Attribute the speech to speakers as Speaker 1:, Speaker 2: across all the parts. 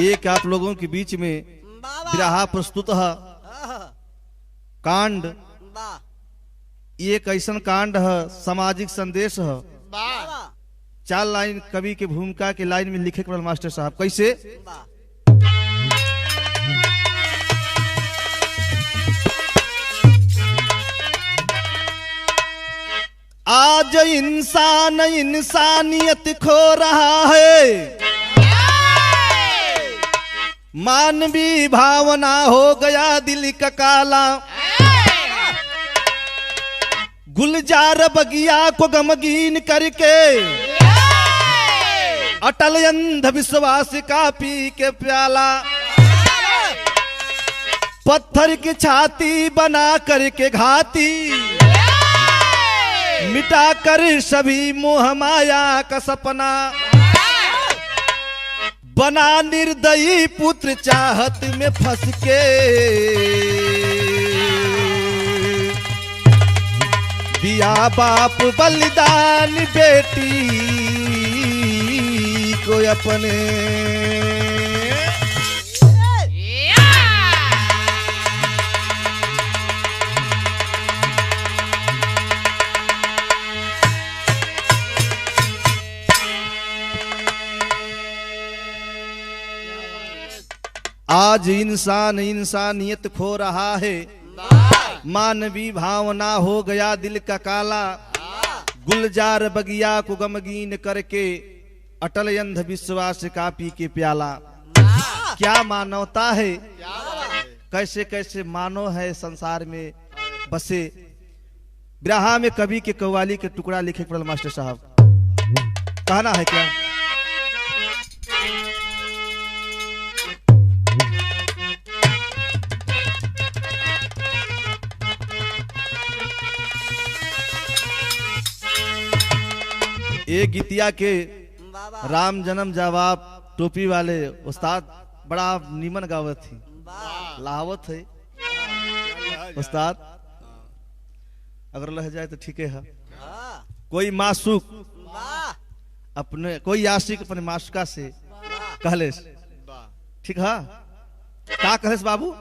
Speaker 1: एक आप लोगों के बीच में विरहा प्रस्तुत है कांड। एक ऐसा कांड है, सामाजिक संदेश है। 4 लाइन कवि के भूमिका के लाइन में लिखे के मास्टर साहब कैसे? आज इंसान इंसानियत खो रहा है, मानवीय भावना हो गया दिल का काला। गुलजार बगिया को गमगीन करके अटल अंधविश्वास का पी के प्याला। पत्थर की छाती बना करके घाती, मिटा कर सभी मोह माया का सपना। बना निर्दयी पुत्र चाहत में फंस के, दिया बाप बलिदान बेटी को अपने। आज इंसान इंसानियत खो रहा है, मानवीय भावना हो गया दिल का काला। गुलजार बगिया को गमगीन करके अटल अंधविश्वास का पी के प्याला। क्या मानवता है, कैसे कैसे मानव है संसार में बसे। बिरहा में कवि के कव्वाली के टुकड़ा लिखे पड़ल मास्टर साहब, कहना है क्या? एक गीतिया के राम जन्म जवाब टोपी वाले उस्ताद बड़ा नीमन गावत थी, लावत है उस्ताद। अगर लह जाए तो ठीक है। कोई मासूक अपने, कोई आशिक अपने मासूका से कहले, ठीक है क्या कहले बाबू?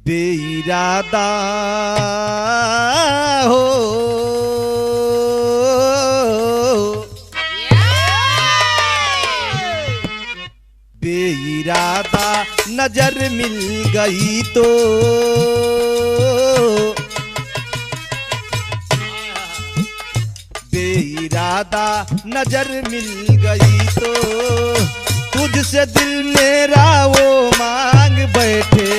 Speaker 1: बेइरादा हो बेइरादा नजर मिल गई तो, बेइरादा नजर मिल गई तो, तुझसे दिल मेरा वो मांग बैठे।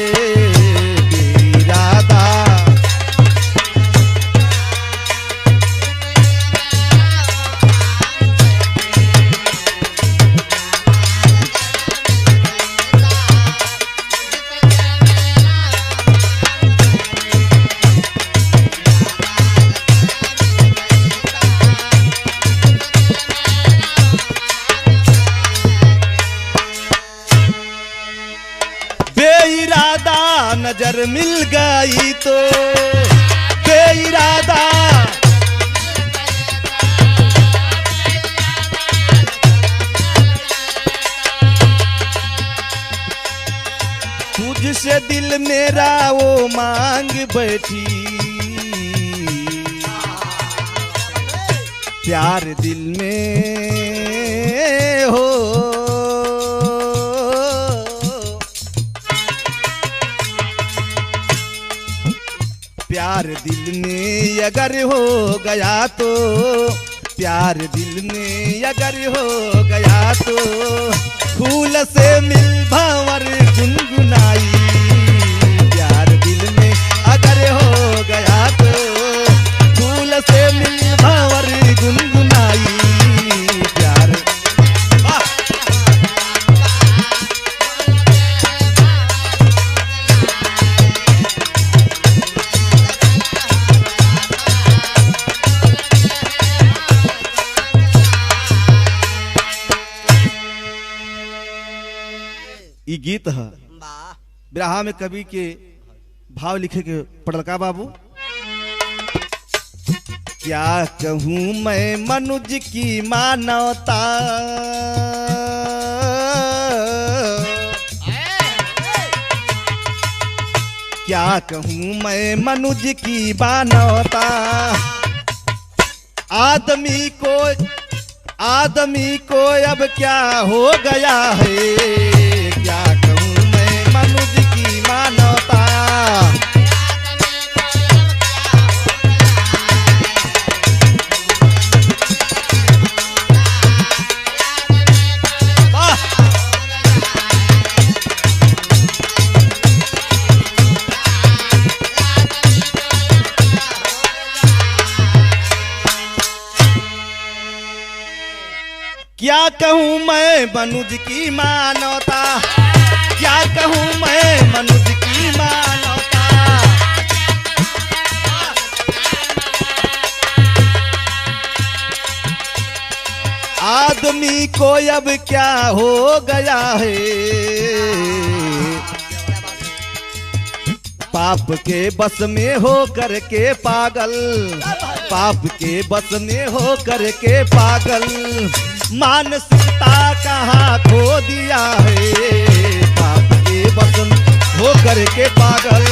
Speaker 1: नजर मिल गई तो बेइरादा, तुझसे दिल मेरा वो मांग बैठी। प्यार दिल में हो, प्यार दिल में अगर हो गया तो, प्यार दिल में अगर हो गया तो, फूल से मिल भंवर गुनगुनाई। प्यार दिल में अगर हो गया तो, फूल से मिल भंवर गुनगुनाई। प्यार ई गीत है। बिरहा में कवि के भाव लिखे के पड़लका बाबू। क्या कहूँ मैं मनुज की मानवता, क्या कहूँ मैं मनुज की मानवता। आदमी को अब क्या हो गया है, क्या कहूँ मैं मनुज की मानवता। क्या कहूँ मैं मनुज की मानवता, क्या कहूँ मैं मनुज की मानवता। आदमी को अब क्या हो गया है, पाप के बस में हो करके पागल, पाप के बस में हो करके पागल। मानसिकता कहाँ खो दिया है, पाप के बस में हो करके पागल।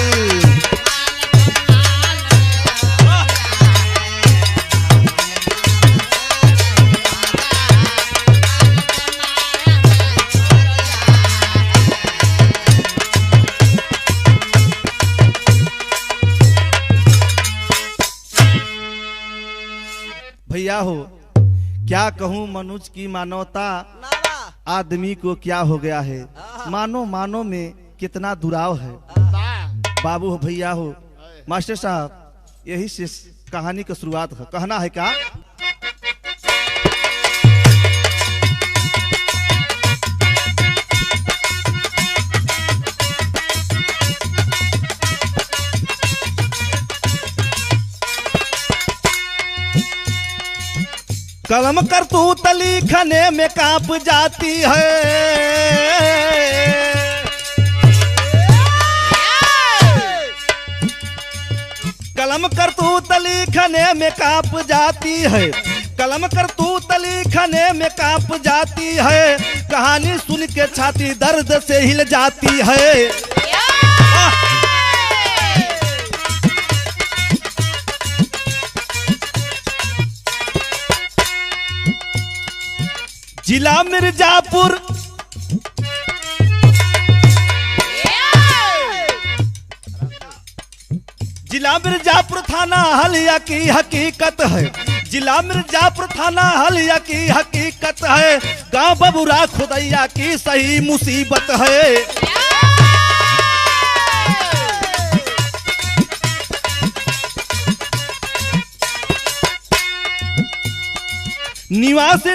Speaker 1: भैया हो, क्या कहूँ मनुज की मानवता, आदमी को क्या हो गया है। मानो मानो में कितना दुराव है। बाबू हो, भैया हो, मास्टर साहब, यही से कहानी की शुरुआत है। कहना है क्या, कलम करतूत लिखने में कांप जाती है, कलम करतूत लिखने में कांप जाती है, कलम करतूत लिखने में कांप जाती है। कहानी सुन के छाती दर्द से हिल जाती है। जिला मिर्जापुर, जिला मिर्जापुर थाना हलिया की हकीकत है, जिला मिर्जापुर थाना हलिया की हकीकत है। गांव बबुरा खुदैया की सही मुसीबत है। निवास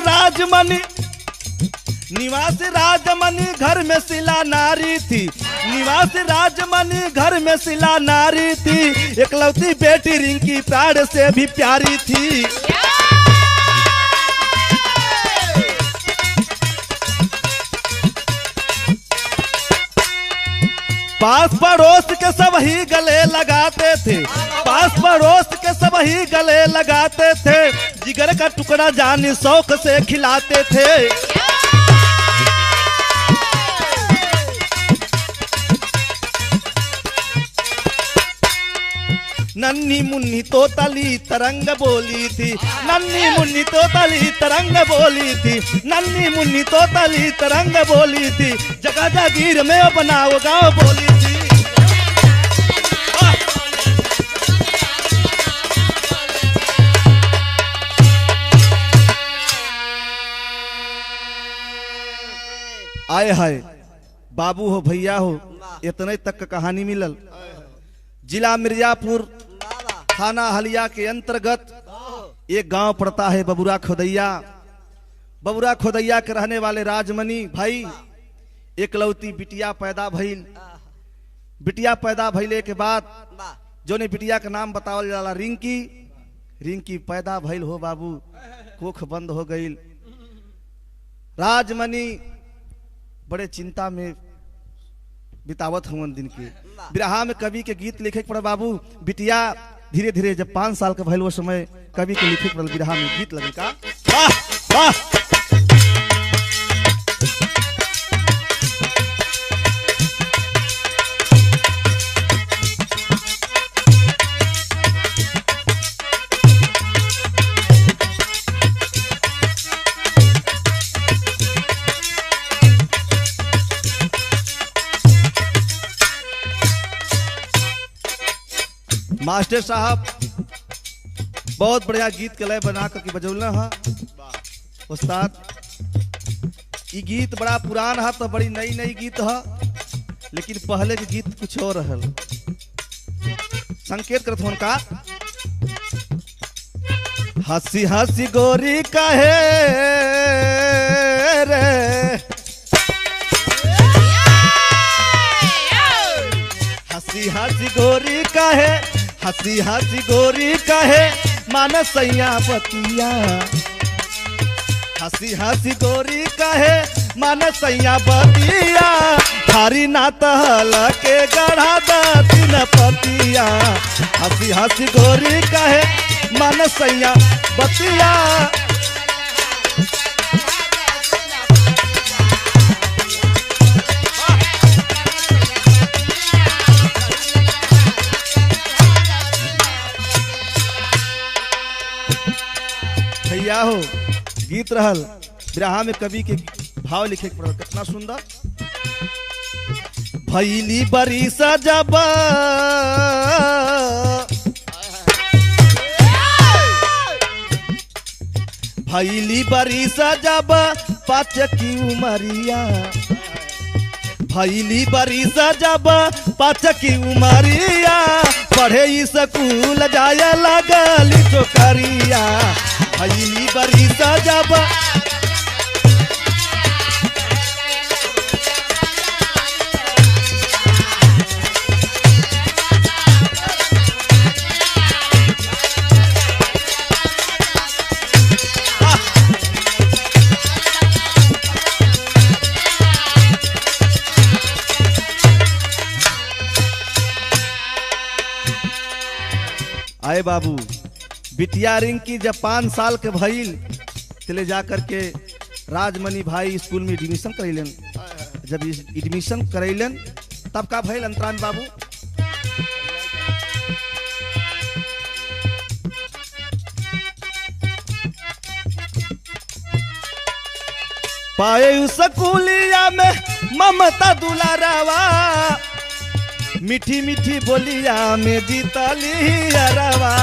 Speaker 1: राजमणि घर में शिला नारी थी, निवास राजमणि घर में शिला नारी थी। एकलौती बेटी रिंकी प्राण से भी प्यारी थी। पास पड़ोस के सब ही गले लगाते थे, पास पड़ोस के सब ही गले लगाते थे। जिगर का टुकड़ा जानी शौक से खिलाते थे। नन्ही मुन्नी तोतली तरंग बोली थी, नन्ही मुन्नी तोतली तरंग बोली थी, नन्ही मुन्नी तोतली तरंग बोली थी। जगह जागीर में बनाओ गाँव बोली थी। आए हाय, बाबू हो, भैया हो, इतने तक कहानी मिलल। जिला मिर्जापुर थाना हलिया के अंतर्गत एक गांव पड़ता है बबुरा खोदैया। बबुरा खोदैया के रहने वाले राजमणि भाई एकलौती बिटिया पैदा भइल। बिटिया पैदा भइले के बाद जो ने बिटिया का नाम बतावल जाला रिंकी। रिंकी पैदा भइल हो बाबू, कोख बंद हो गई। राजमणि बड़े चिंता में बितावत हुआ दिन के। बिरहा में कवि के गीत लिखे पड़े बाबू। बिटिया धीरे धीरे जब 5 साल का भइल वो समय कवि के लिखे पड़ल विरहा में गीत लगल का। वाह वाह। मास्टर साहब बहुत बढ़िया गीत के लय बना करके बजौला है उस्ताद। ये गीत बड़ा पुरान है तो बड़ी नई नई गीत है, लेकिन पहले के गीत कुछ और रहल। संकेत करत होन का। हंसी हंसी गोरी कहे रे, हंसी हंसी गोरी कहे, हंसी हंसी गोरी कहे मानसैया बतिया, हंसी हंसी गोरी कहे मानसैया बतिया, थारी ना तहल के गढ़ा दिन पतिया, हंसी हंसी गोरी कहे मानसैया बतिया। भैया हो गीत रहल विरहा में कवि के भाव लिखे के पड़ल कितना सुंदर। भैली बरी सजब भैली बरी सजब पाँच की उमरिया, भैली बरी सजब पाँच की उमरिया, पढ़े स्कूल जाए लगली छोकरिया, भैली बरी सजब। आए बाबू बिटिया रिंकी जब 5 साल के भइल चले जा करके राजमणि भाई स्कूल में एडमिशन करैलन। जब एडमिशन करैलन तब का भइल अंतरा में बाबू। पाए स्कूलिया में ममता दुलारावा, मीठी मीठी बोलिया में जीतली अरवा,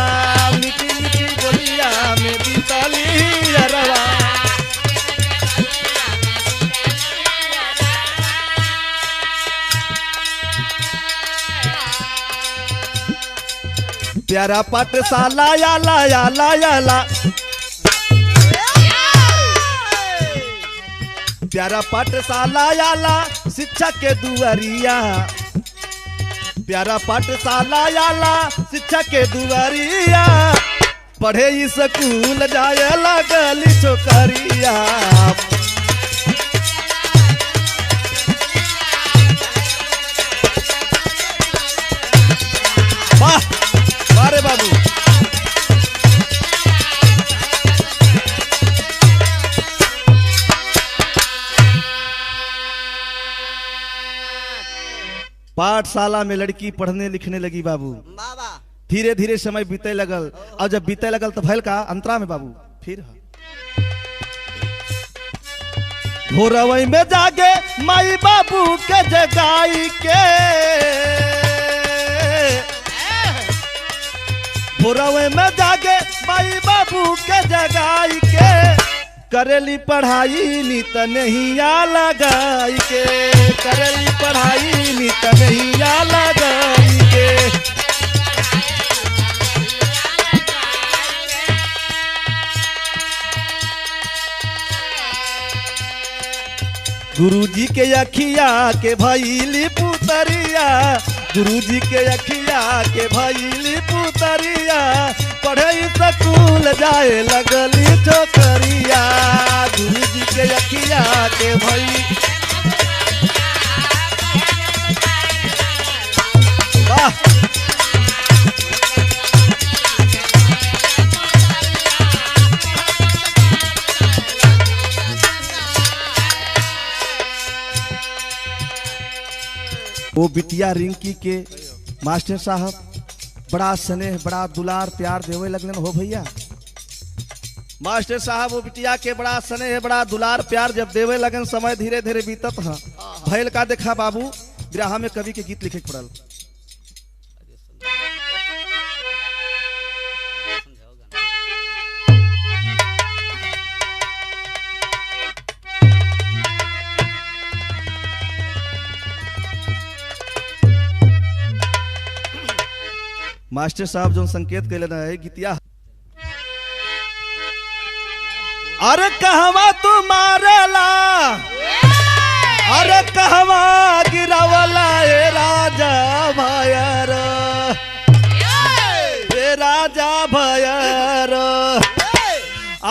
Speaker 1: मीठी मीठी बोलिया में जीतली अरवा। प्यारा पाठशाला याला याला याला, प्यारा पाठशाला याला शिक्षा के दुआरिया, प्यारा पाठशाला याला शिक्षा के दुआरिया, पढ़े स्कूल जाए लगली छोकरिया। वाह वाह रे बाबू। पाठशाला में लड़की पढ़ने लिखने लगी बाबू। धीरे धीरे समय बीते लगल, और जब बीते लगल तो भैल का अंतरा में बाबू। फिर भोरवई में जागे माई बाबू के जगाई के, भोरवई में जागे माई बाबू के जगाई के, करेली पढ़ाई नित नहीं आ लगाई के, करेली पढ़ाई नित नहीं आ लगाई के। गुरुजी के अखिया के भैली पुतरिया, गुरुजी के अखिया के भैली पुतरिया, पढ़े स्कूल जाए लगली छोकरिया, गुरुजी के अखिया के भई। वाह वो बिटिया रिंकी के मास्टर साहब बड़ा स्नेह बड़ा दुलार प्यार देवे लगलन हो भैया। मास्टर साहब वो बिटिया के बड़ा स्नेह बड़ा दुलार प्यार जब देवे लगन समय धीरे धीरे बीतत है। भैल का देखा बाबू बिरहा में कवि के गीत लिखे पड़ल। मास्टर साहब जो संकेत कैले है गीतिया, अरे कहवा तू मारेला, अरे कहवा गिरावला ए राजा भयर, ए राजा भयर,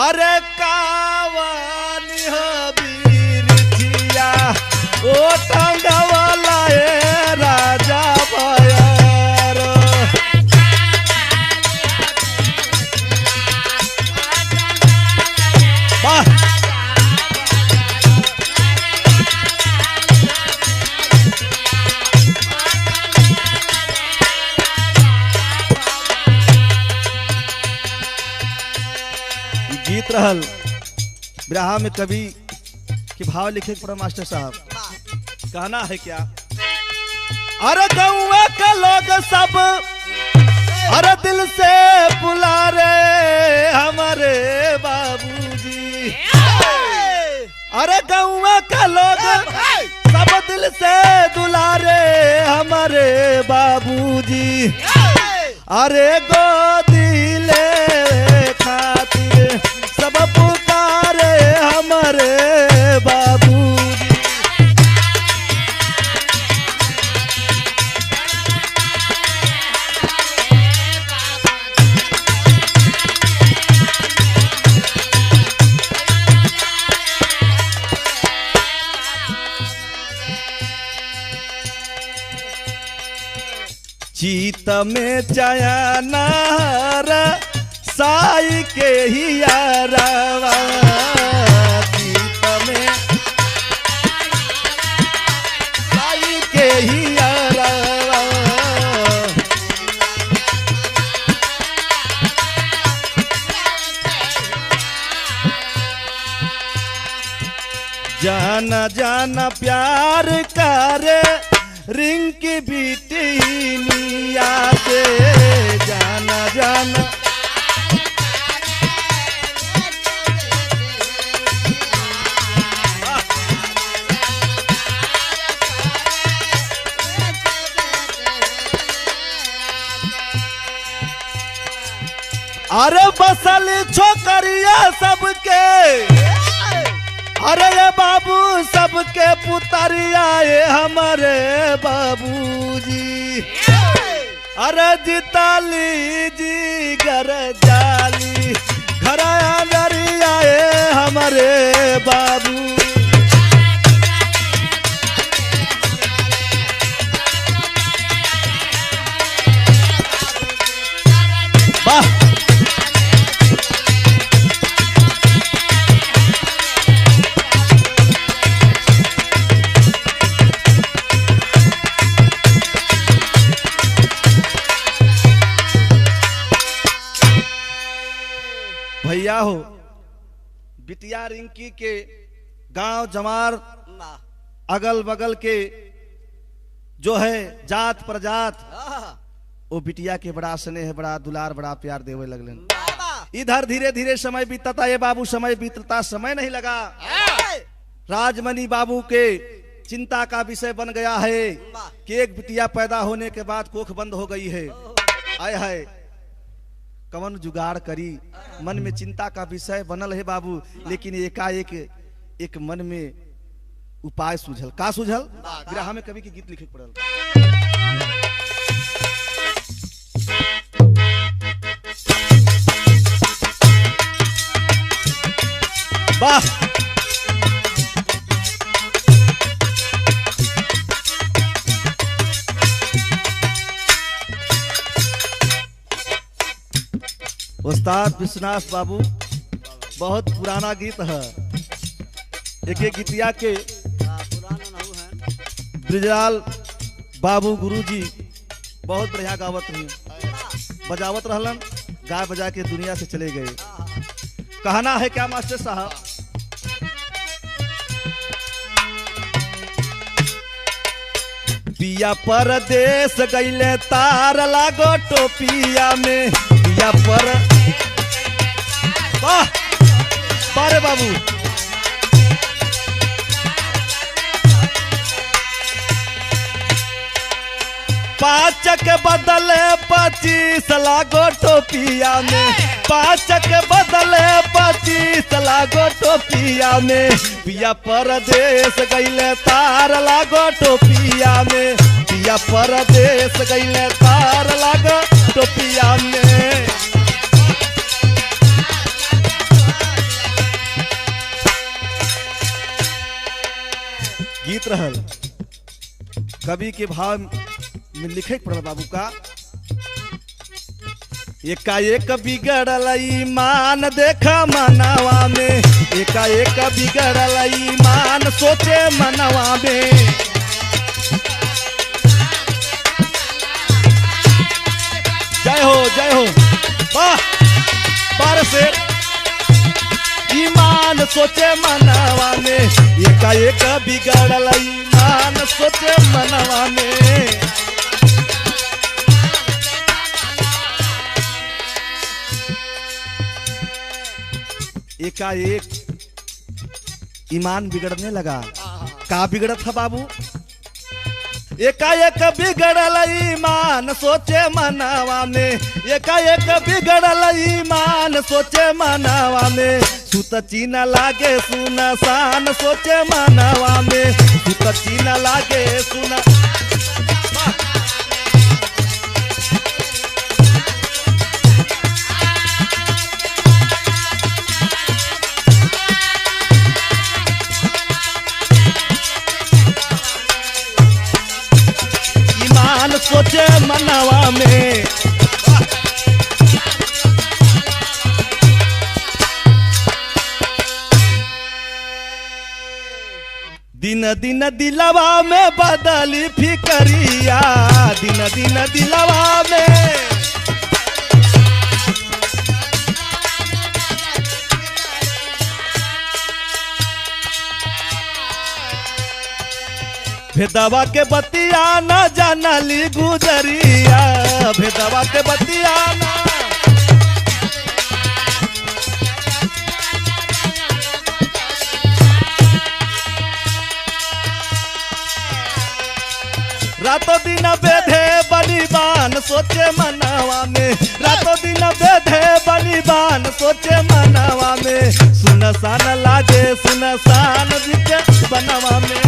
Speaker 1: अरे कावानी बिरचिया ओ टंगवला ए राजा भयर। गीत रहल बिरहा में कवि के भाव लिखे पड़ा मास्टर साहब। कहना है क्या, अरे गौवा का लोग सब अरे दिल से बुला रे हमारे बाबूजी, अरे गौवा का लोग सब दिल से दुलारे हमारे बाबूजी, अरे गोदी ले खातिर सब पुकारे हमारे बाबूजी। चीत में चयनार साई के ही यारवा, चीत में साई के ही यारवा, जाना जाना प्यार करे रिंकी बिटिया से, जाना जाना अरे बसल छोकरिया सबके, अरे ये बाबू सबके पुतरिया ये हमारे बाबूजी, अरे जिताली जी घर जाली घर अंदरिया ये हमारे बाबू। वाह भैया हो, बिटिया रिंकी के गांव जमार अगल बगल के जो है जात प्रजात वो बिटिया के बड़ा स्नेह बड़ा दुलार बड़ा प्यार देवे लगलन। इधर धीरे धीरे समय बीतता ये बाबू, समय बीतता समय नहीं लगा। राजमणि बाबू के चिंता का विषय बन गया है कि एक बिटिया पैदा होने के बाद कोख बंद हो गई है। आय हाय कवन जुगाड़ करी, मन में चिंता का विषय बनल है बाबू। लेकिन एकाएक एक मन में उपाय सूझल। का सूझल? विरहा में कवि के गीत लिखे पड़ल। वाह उस्ताद विश्वनाथ बाबू, बहुत पुराना गीत है। एक गीतिया के ब्रिजलाल बाबू गुरुजी बहुत बढ़िया गावत रही, बजावत रहलन, गाय बजा के दुनिया से चले गए। कहना है क्या मास्टर साहब, पिया परदेश गईले तार लागो टोपिया में, पिया पर वाह बारे बाबू, पाँच के बदले 25 लागो टोपिया में, पाँच के बदले 25 लागो टोपिया में, पिया परदेश गईले तार लागो टोपिया में, पिया परदेश गईले तार लागो टोपिया में। गीत रहल कवि के भाव में लिखे पड़ल बाबू का, एकाएक बिगड़ल ईमान देखा मनवा में, एकाएक बिगड़ल ईमान सोचे मनवा में, जय हो वाह बार से, ईमान सोचे मनवा में, एकाएक बिगड़ल ईमान सोचे मनवा में। एकाएक ईमान बिगड़ने लगा, का बिगड़ा था बाबू, एकाएक बिगड़ल ईमान सोचे मनवा में, एकाएक बिगड़ल ईमान सोचे मनवा में, सुत चीन लागे सुनसान सोचे मनवा में, सुत चीन लागे सुन, सोचे मनवा में। दिन दिन दिलवा में बदली फिकरिया, दिन दिन दिलवा में भेदवा के बतिया न जानली गुजरिया, भेदवा के बतिया न, रातों दिन बेधे बलिबान सोचे मनवा में, रातों दिन बेधे बलिबान सोचे मनवा में, सुनसान लागे सुनसान बिके बनवा में।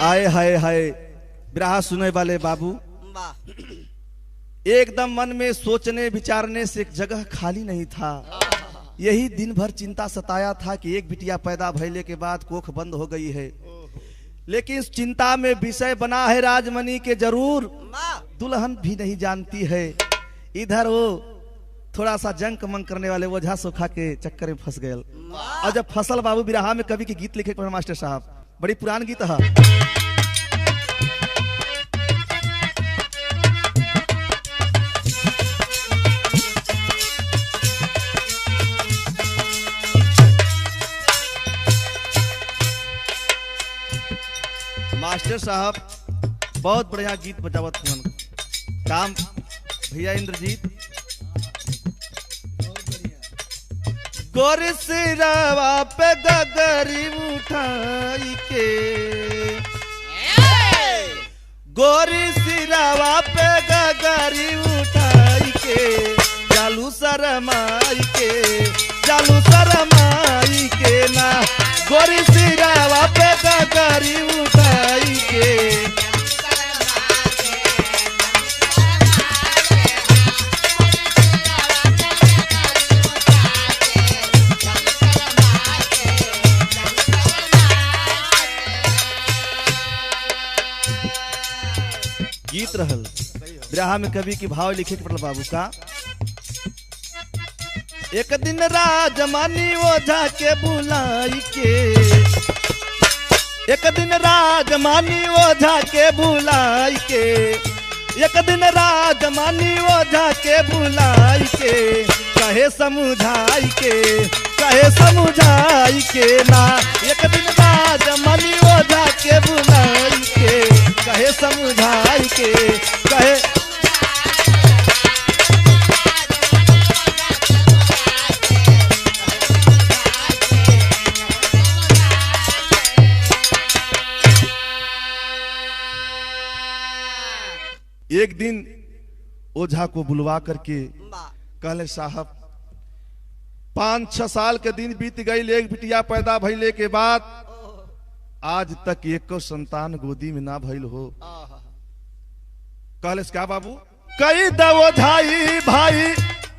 Speaker 1: आए हाय हाय बिरहा सुने वाले बाबू, एकदम मन में सोचने विचारने से एक जगह खाली नहीं था। यही दिन भर चिंता सताया था कि एक बिटिया पैदा भइले के बाद कोख बंद हो गई है, लेकिन इस चिंता में विषय बना है राजमणि के जरूर दुल्हन भी नहीं जानती है। इधर वो थोड़ा सा जंक मंग करने वाले ओझा सोखा के चक्कर में फंस गए, और जब फसल बाबू बिरहा में कवि के गीत लिखे मास्टर साहब, बड़ी पुरान गीत है। मास्टर साहब बहुत बढ़िया गीत बजावत हुन, काम भैया इंद्रजीत, गोरी सिरवा पे गगरी उठाई के, गोरी सिरवा पे गगरी उठाई के, जालू शरमाई के, जालू शरमाई के ना, गोरी सिरवा पे गगरी उठाई के, गीत रहल बिरहा में कवि की भाव लिखे के पड़ल बाबू का। एक दिन राजमानी ओझा के बुलाई के, एक दिन राजमानी ओझा के बुलाई के, एक दिन राजमानी ओझा के बुलाई के, कहे समझाई के, कहे समझाई के ना। एक दिन राजमानी ओझा के बुलाई के, कहे समझाई के, कहे एक दिन ओझा को बुलवा करके कहले साहब 5-6 साल के दिन बीत गई, एक बिटिया पैदा भइले के बाद आज तक एको संतान गोदी में ना भइल हो। कहले क्या बाबू कई दवो झाई भाई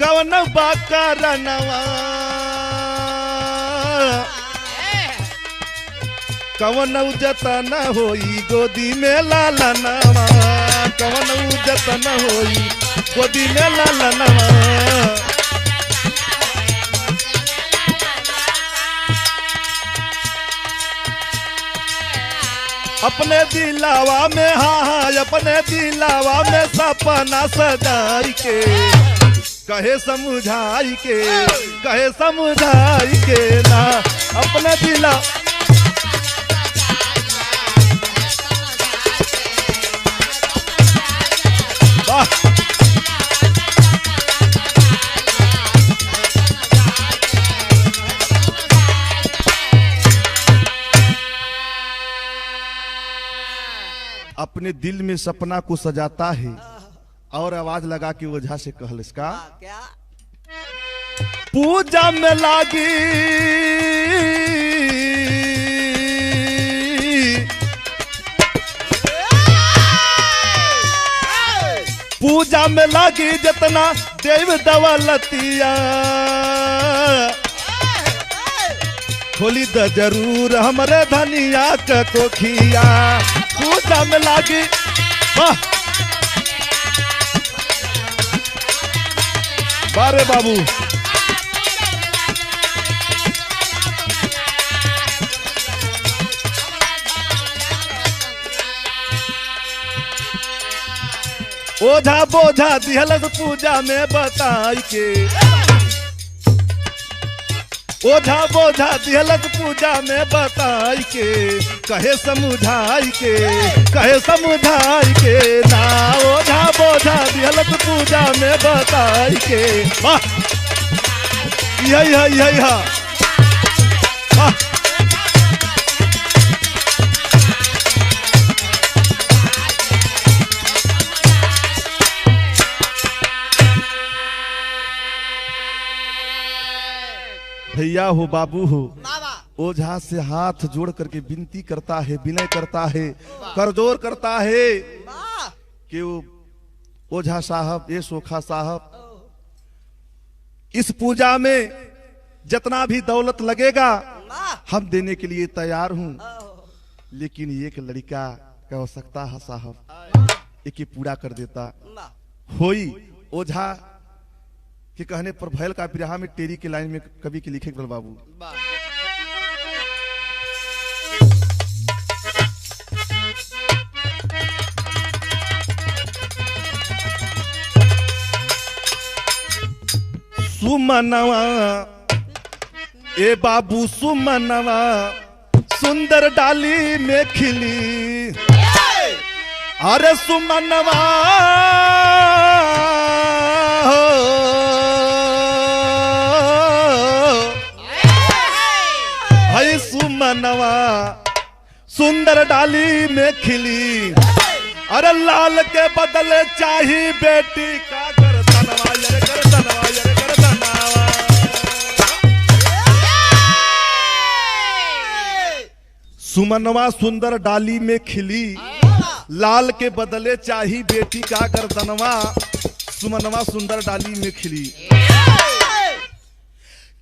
Speaker 1: कवन बाकारनवा, कवन जतन होई गोदी में लालनवा, कवन जतन होई गोदी में लालनवा। अपने दिलावा में हाँ अपने दिलावा में सपना सजाई के, कहे समझाई के, कहे समझाई के ना। अपने दिला अपने दिल में सपना को सजाता है और आवाज लगा के ओझा से कहल इसका
Speaker 2: क्या
Speaker 1: पूजा में लागी पूजा में लागी जितना देव दौलतिया, खोली द जरूर हमरे धनिया के कोखिया। पूजा में लागी बारे बाबू ओझा बोझा दिहलस पूजा में बताई के, ओझा बोझा दिहलस पूजा में बताई के, कहे समझाई के, कहे समझाई के ना। ओझा बोझा दिहलस पूजा में बताई के, वाह यही है यही है वाह। भैया हो बाबू हो ओझा से हाथ जोड़ करके विनती करता है, विनय करता है, करजोर करता है कि वो ओझा साहब ये सोखा साहब इस पूजा में जितना भी दौलत लगेगा हम देने के लिए तैयार हूं, लेकिन एक लड़का की आवश्यकता है साहब, एक ही पूरा कर देता होई। ओझा के कहने पर भैल का बिरहा में टेरी के लाइन में कवि के लिखे बाबू सुमनवा ए बाबू सुमनवा सुंदर डाली में खिली, अरे सुमनवा भाई सुमनवा सुंदर डाली में खिली, अरे लाल के बदले चाहिए बेटी का गर्दनवा, ये गर्दनवा ये गर्दनवा। सुमनवा सुंदर डाली में खिली, लाल के बदले चाहिए बेटी का गर्दनवा। सुमनवा सुंदर डाली में खिली,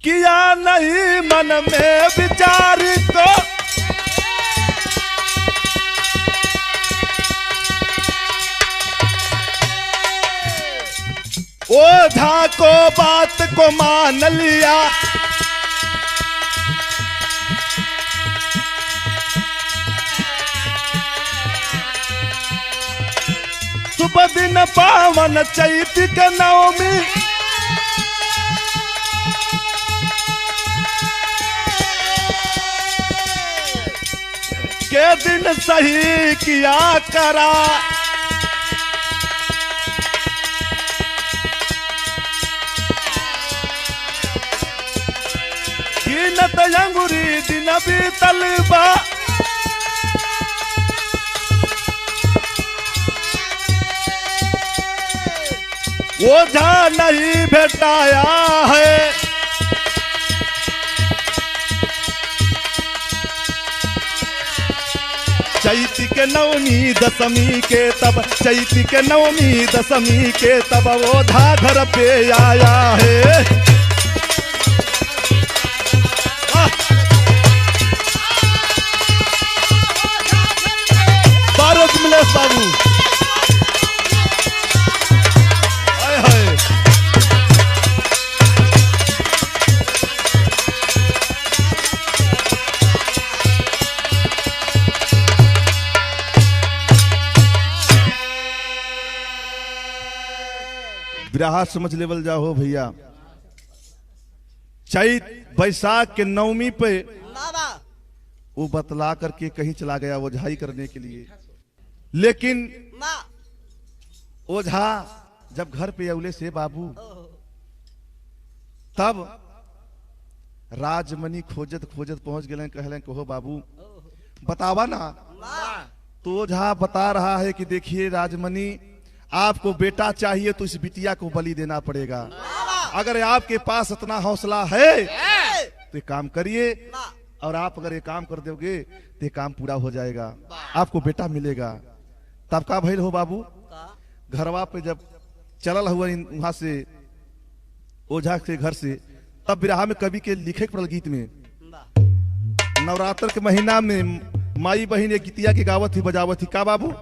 Speaker 1: किया नहीं मन में विचार को, ओझा को बात को मान लिया। सुबह दिन पावन चैत के नवमी, के दिन सही किया करा। गिनत अंगुरी दिन बीतल बा, ओझा नहीं भेटाया है। चैती के नवमी दशमी के तब, चैती के नवमी दशमी के तब ओझा घर पे आया है। बारोद मिलेश बाबू, हाय हाय। बिरहा समझ लेवल जाओ भैया। चैत बैसाख के नवमी पे वो बतला करके कहीं चला गया ओझाई करने के लिए, लेकिन ओझा जब घर पे अवले से बाबू, तब राजमणि खोजत खोजत पहुंच गए। कहले कहो बाबू बतावा ना। तो ओझा बता रहा है कि देखिए राजमणि, आपको बेटा चाहिए तो इस बिटिया को बलि देना पड़ेगा। अगर आपके पास इतना हौसला है तो एक काम करिए, और आप अगर ये काम कर दोगे तो ये काम पूरा हो जाएगा, आपको बेटा मिलेगा। तब का भइल हो बाबू, घरवा पे जब चलल हुआ वहां से ओझा के घर से, तब बिरहा में कवि के लिखे पड़ल गीत में, नवरात्र के महीना में माई बहन एक गीतिया की गावत थी, बजावत थी। का बाबू,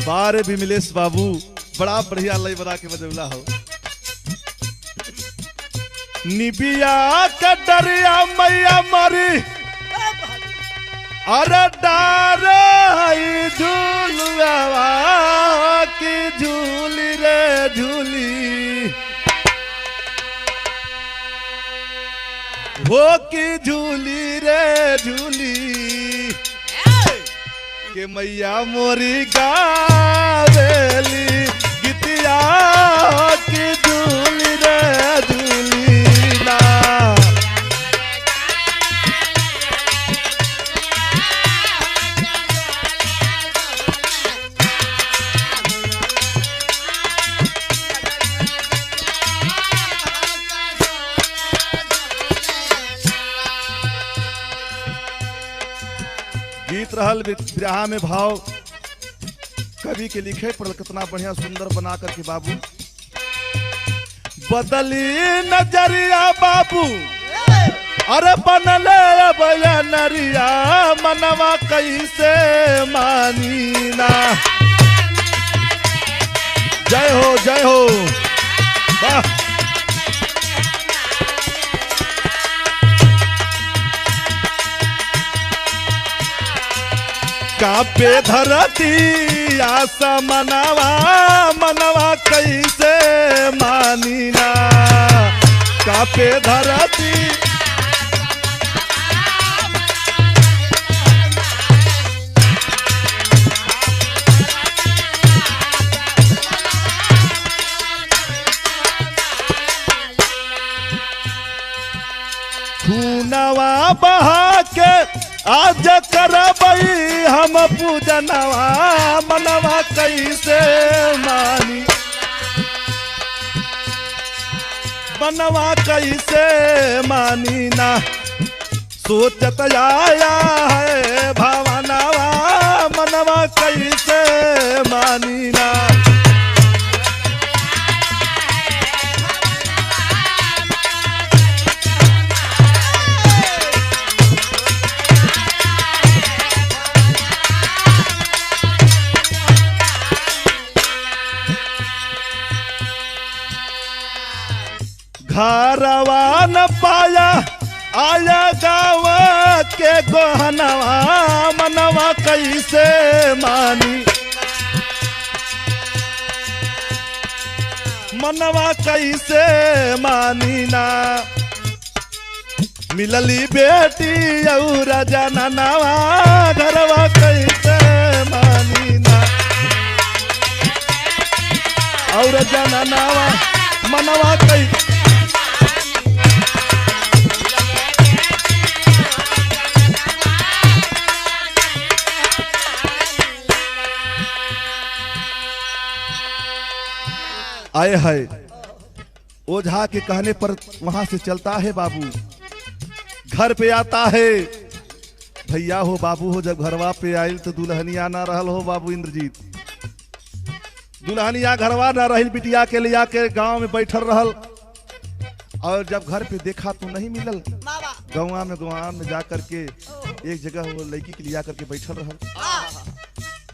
Speaker 1: बारे भी मिलेश बाबू बड़ा बढ़िया लय बना के बजौला हो। निबिया का डरिया मैया मारी, अरे डार झूलवा की झूली रे झूली, वो की झूली रे झूली, के मैया मोरी गावेली गीतिया की झूली रे झूली ना। गीत रहल बिरहा में भाव कवि के लिखे पर कितना बढ़िया सुंदर बना करके बाबू। बदली नजरिया बाबू, अरे बनले बया नरिया, मनवा कैसे मानीना। जय हो जय हो, वाह। कापे धरती आसा मनवा, मनवा कैसे मानीना। कापे धरती खूनवा बहा के आज करबई हम पूजनवा, मनवा कैसे मानी। मनवा कैसे मानी ना, सोचत आया है भावनवा, मनवा कैसे मानी ना। पाया आया गाँव के गोहनवा मनवा कैसे मानी मनवा कैसे मानी ना मिलली बेटी और जननवा घरवा कैसे मानी ना और जननवा मनवा कैसे आए है। ओझा के कहने पर वहां से चलता है बाबू, घर पे आता है। भैया हो बाबू हो, जब घरवा पे आयल तो दुल्हनिया ना रहल हो बाबू इंद्रजीत। दुल्हनिया घरवा ना रही, बिटिया के लिया के गांव में बैठल रहल। और जब घर पे देखा तो नहीं मिलल, गाँव में जा करके एक जगह वो लड़की के लिया करके बैठल रहल।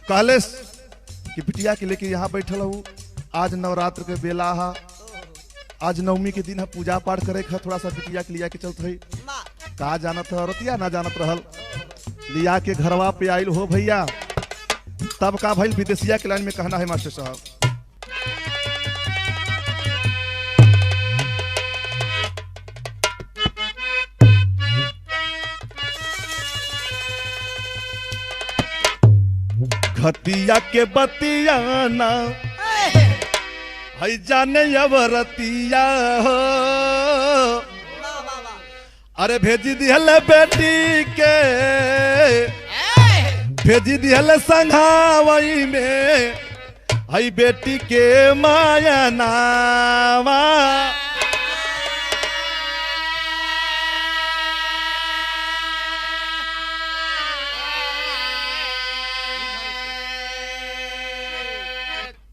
Speaker 1: कहले कि बिटिया के लेके यहाँ बैठल हूँ, आज नवरात्र के बेला है, आज नवमी के दिन है, पूजा पाठ करे है, थोड़ा सा बिटिया के लिया के चलत है। का जानत है औरतिया ना जानत रहल, लिया के घरवा पे आयल हो भैया। तब का भइल विदेशिया के लाइन में कहना है मास्टर साहब। घतिया के बतियाना है जाने अवरतिया हो, अरे भेजी दिहल बेटी के भेजी दिहल संघावई में है बेटी के माया नावा।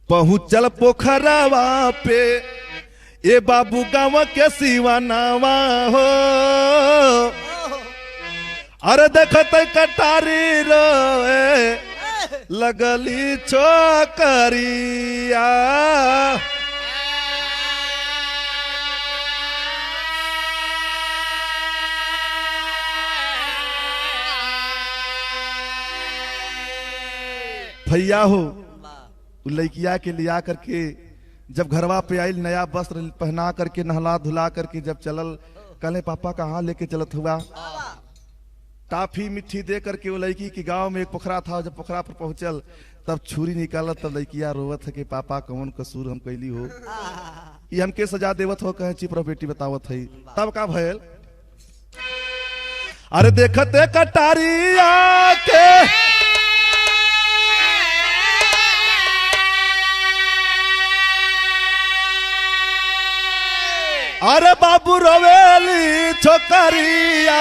Speaker 1: पहुँचल पोखरवा पे ए बाबू गाँव के सिवानावा हो, अरे देखत कटारी रोए लगली छोकरिया। भैया हो लड़किया के लिया करके जब घरवा पे आई, नया वस्त्र पहना करके नहला धुला करके जब चलल, कहले पापा कहाँ लेके चलत हुआ। टाफी मिट्टी दे करके वो लड़की की गांव में एक पोखरा था, जब पोखरा पर पहुंचल तब छुरी निकालत, तब लड़किया रोवत है कि पापा कौन कसूर हम कैली हो, ये हमके सजा देवत हो, कहे चिप रहो बेटी बतावत है। तब का भयल, अरे देखते कटारिया के अरे बाबू रोवेली छोकरिया,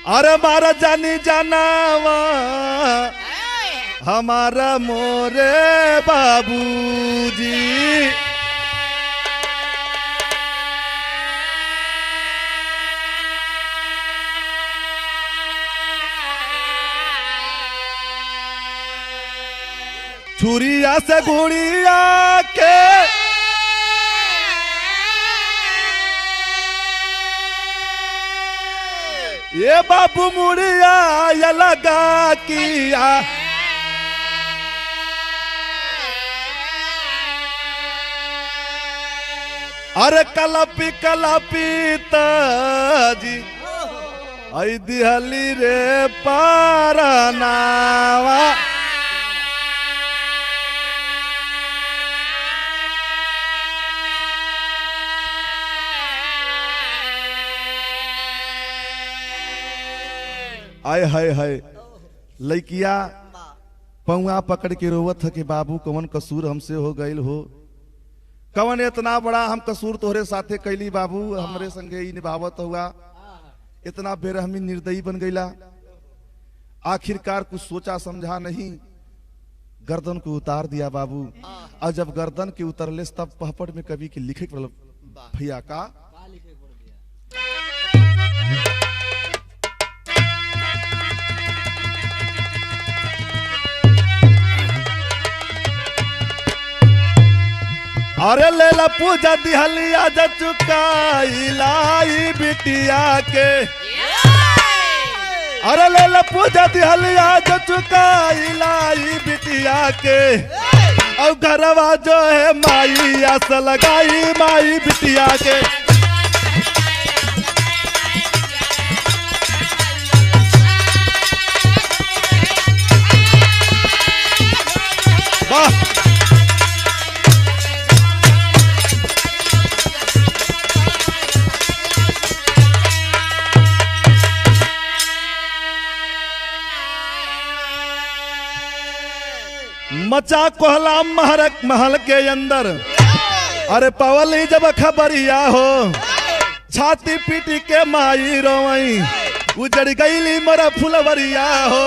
Speaker 1: अरे मारा जानी जानावा हमारा मोरे बाबूजी। छुरिया से गुड़िया के ये बाबू मुड़िया ये लगा किया, अरे कलपी कलपी ताजी आई दिहली रे पारनावा। आय हाय हाय, लड़किया पौआ पकड़ के रोवत है कि बाबू कौन कसूर हमसे हो गईल हो, कौन इतना बड़ा हम कसूर तोहरे साथे कैली बाबू, हमरे संगे ही निभावत हुआ, इतना बेरहमी निर्दयी बन गईला। आखिरकार कुछ सोचा समझा नहीं, गर्दन को उतार दिया बाबू। और जब गर्दन के उतरले तब पहपट में कवि के लिखे पड़ल भैया का, अरे लेला पूजा दिहलिया ज चुकाई लाई बिटिया के, अरे लेला पूजा दिहलिया ज चुकाई लाई बिटिया के, और घरवा जो है माई आस लगाई माई बिटिया के। वाह मचा कोहला महल के अंदर, अरे पवली जब खबरिया हो, छाती पीटी के माई रोवई, उजड़ गईली मोरा फुलवरिया हो।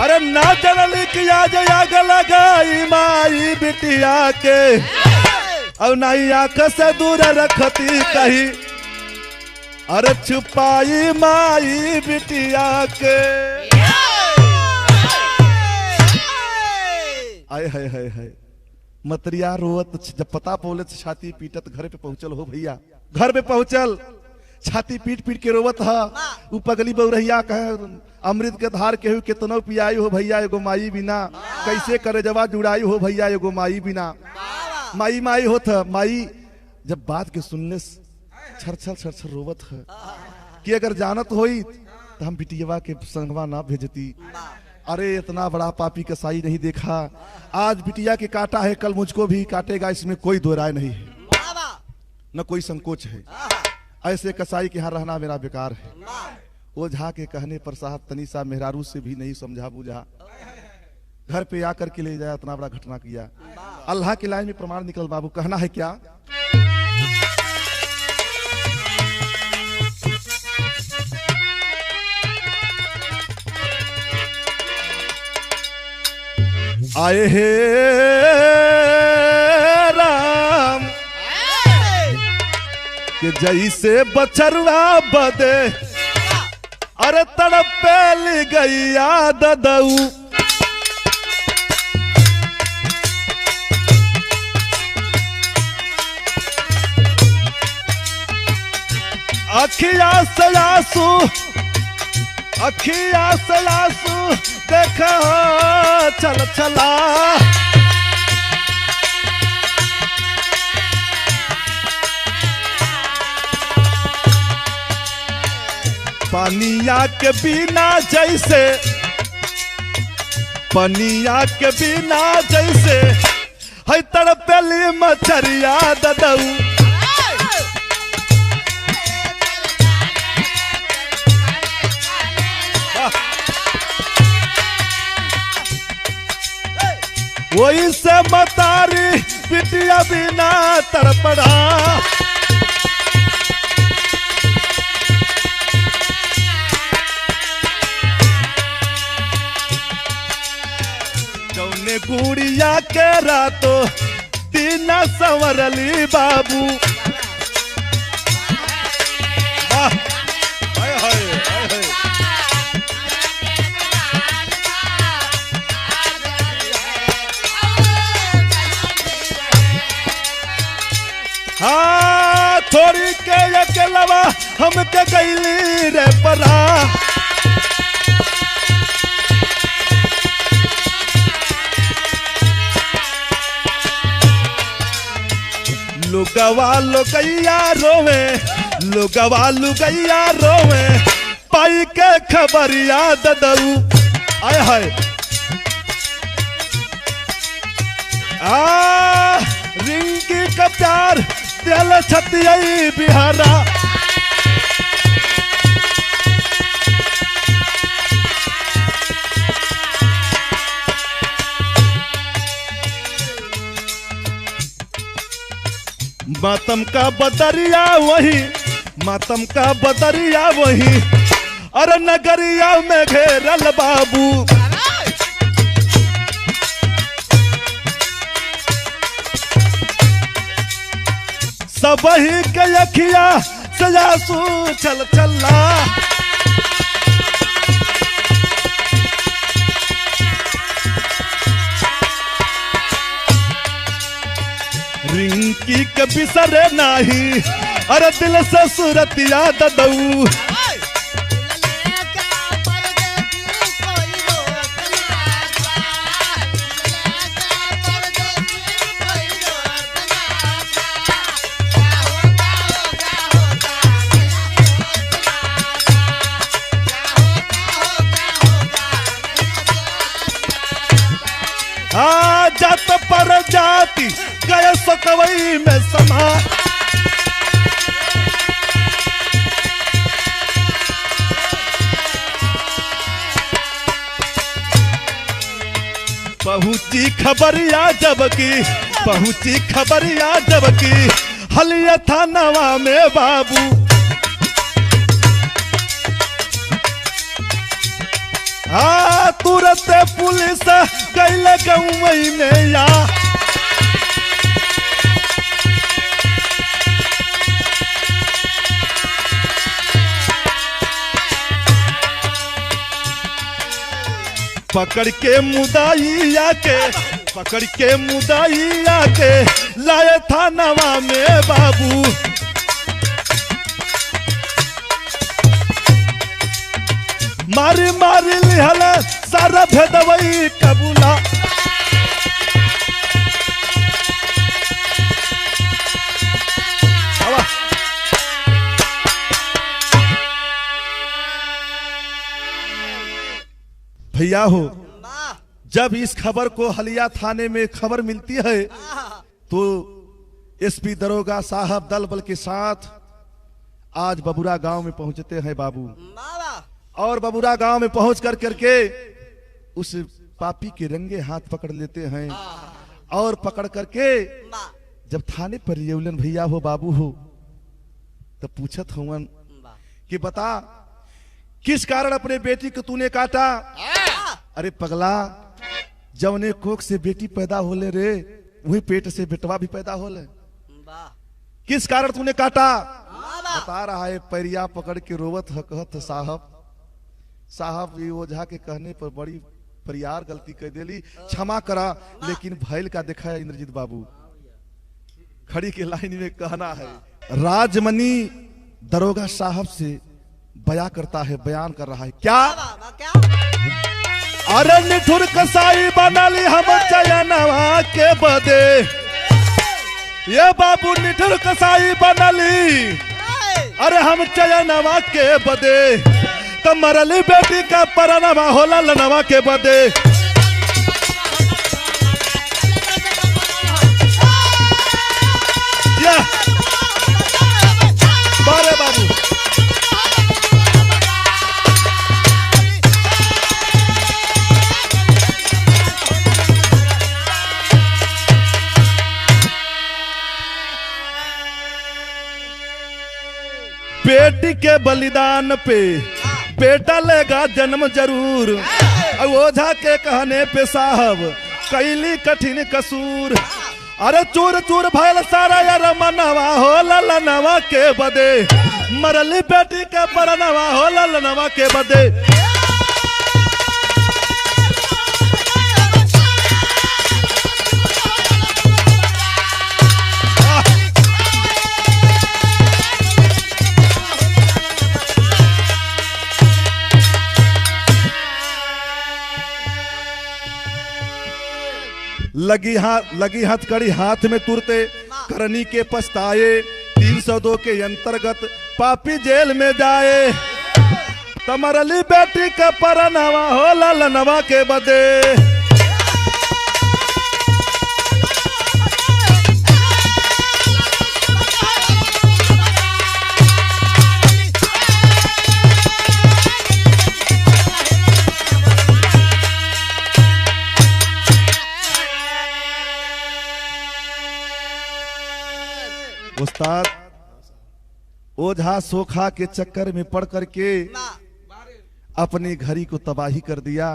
Speaker 1: अरे ना जनली किया जग लगाई माई बिटिया के, और नहीं आंख से दूर रखती कही, अरे छुपाई माई बिटिया के। आय हाय हाय हाय मतरिया रोवत जब पता पौले छाती पीटत घर पे पहुंचल हो भैया, घर पे पहुंचल छाती पीट पीट के रोवत हा। उ पगली बउरहिया कहे अमृत के धार केहू केतनो पियाई हो भैया एगो माई बिना, कैसे करे जवा जुड़ाई हो भैया एगो माई बिना। माई माई होत माई जब बात के सुनले छर छर छर छर रोवत है कि अगर जानत होई तो हम बिटियावा के संगवा ना भेजती। अरे इतना बड़ा पापी कसाई नहीं देखा, आज बिटिया के काटा है कल मुझको भी काटेगा, इसमें कोई दो राय नहीं है न कोई संकोच है। ऐसे कसाई के यहाँ रहना मेरा बेकार है। ओझा के कहने पर साहब तनीसा मेहरारू से भी नहीं समझा बुझा, घर पे आकर के ले जाया, इतना बड़ा घटना किया। अल्लाह की लाइन में प्रमाण निकल बाबू, कहना है क्या? आए हे राम कि जैसे बछरुआ बदे, अरे तड़पेली गैया ददऊ, अखिया से आंसू, अखिया से आंसू देखा चल चला, पनिया के बिना जैसे, पनिया के बिना जैसे है तड़पेली मछरिया ददऊ। वही से मतारी बिटिया बिना तड़पड़ा, जौने गुड़िया के रातो दिन संवरली बाबू। हाय हाय हाय हाय। हाँ थोड़ी के अकेलवा हमके गईली रे परा, लुगवा लुगैया रोवे, लुगवा लुगैया रोवे, पाई के खबरिया ददऊ। आय हाय रिंकी का प्यार दिल छतियई बिहारा, मातम का बदरिया वही, मातम का बदरिया वही, अरे नगरिया में घेरल बाबू। सब ही के अखिया सजासू चल चला, रिंकी के बिसरे नाही, अरे दिल से सूरत याद दऊ। जात पर जाति गए सकवई में समा, पहुंची खबरिया जबकि, पहुंची खबरिया जबकि हलिया थानवा में बाबू। तुरंत पुलिस गैले गौवई में या, पकड़ के मुदाइया के, पकड़ के मुदाइया के लाए थानवा में बाबू। मारी मारी लिहल सारा भेदवई कबूला। भैया हो, जब इस खबर को हलिया थाने में खबर मिलती है तो एसपी दरोगा साहब दल बल के साथ आज बबुरा गांव में पहुंचते हैं बाबू। और बबुरा गांव में पहुंच कर करके उस पापी के रंगे हाथ पकड़ लेते हैं और पकड़ करके जब थाने पर लेवलन भैया हो बाबू हो तब पूछत हुवन कि बता किस कारण अपने बेटी को तूने काटा। अरे पगला, जवने कोख से बेटी पैदा होले रे वही पेट से बेटवा भी पैदा होले। किस कारण तूने काटा? बता रहा है पैरिया पकड़ के रोवत कहत साहब, साहब ये ओझा के कहने पर बड़ी परियार गलती कर देली, क्षमा करा। लेकिन भैल का देखा है इंद्रजीत बाबू, खड़ी के लाइन में कहना है। राजमणि दरोगा साहब से बयां करता है, बयान कर रहा है क्या? अरे निठुर कसाई बनाली हम चयनवा के बदे, ये बाबू निठुर कसाई बनाली अरे हम चयनवा के बदे, तो मरली बेटी का परनवा होला लनवा के बदे। बारे बाबू बेटी के बलिदान पे बेटा लेगा जन्म जरूर। ओझा के कहने पे साहब कैली कठिन कसूर। अरे चूर चूर भैल सारा यार मनवा हो ललनवा के बदे, मरली बेटी के परनवा हो ललनवा के बदे। लगी हथकड़ी हाथ में तुरते करनी के पछताए। 302 के अंतर्गत पापी जेल में जाए। तमरली बेटी का परनवा हो ललनवा के बदे। उस्ताद ओझा सोखा के चक्कर में पड़ करके अपनी घड़ी को तबाही कर दिया।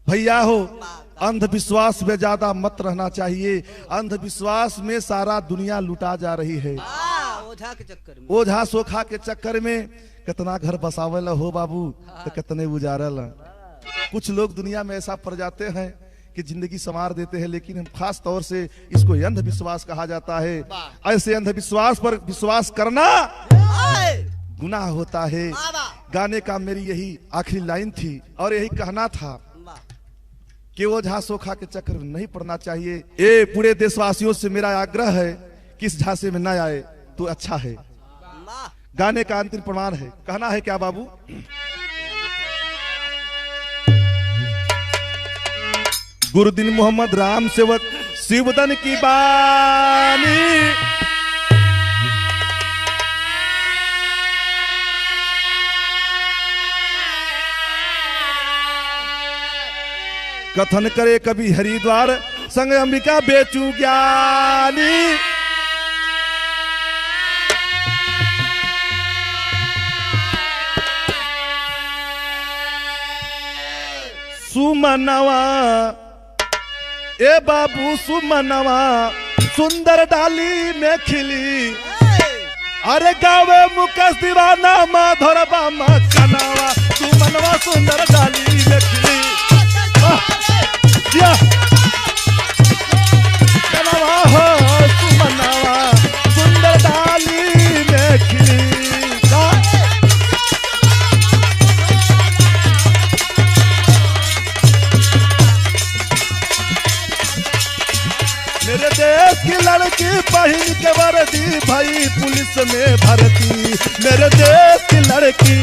Speaker 1: भैया हो, अंधविश्वास में ज्यादा मत रहना चाहिए। अंधविश्वास में सारा दुनिया लुटा जा रही है।
Speaker 2: ओझा के चक्कर में,
Speaker 1: ओझा सोखा के चक्कर में कितना घर बसावल हो बाबू, तो कितने उजारल। कुछ लोग दुनिया में ऐसा पड़ जाते हैं कि जिंदगी संवार देते हैं, लेकिन हम खास तौर से इसको अंधविश्वास कहा जाता है। ऐसे अंधविश्वास पर विश्वास करना गुनाह होता है। गाने का मेरी यही आखिरी लाइन थी और यही कहना था कि ओझा सोखा के चक्कर में नहीं पड़ना चाहिए। ये पूरे देशवासियों से मेरा आग्रह है कि इस झांसे में न आए तो अच्छा है। गाने का अंतिम प्रमाण है। कहना है क्या बाबू? गुरुदीन मोहम्मद राम सेवक शिवदन की बानी, कथन करे कभी हरिद्वार संग अंबिका बेचू ज्ञानी। सुमनवा ए बाबू सुमनवा सुंदर डाली में खिली, अरे गावे मुकेश दीवाना माधुर बामा कनावा। सुमनवा सुंदर डाली में खिली, कनावा हो सुमनवा सुंदर डाली में खिली। मेरे देश की लड़की पहन के वर्दी भाई पुलिस में भर्ती। मेरे देश की लड़की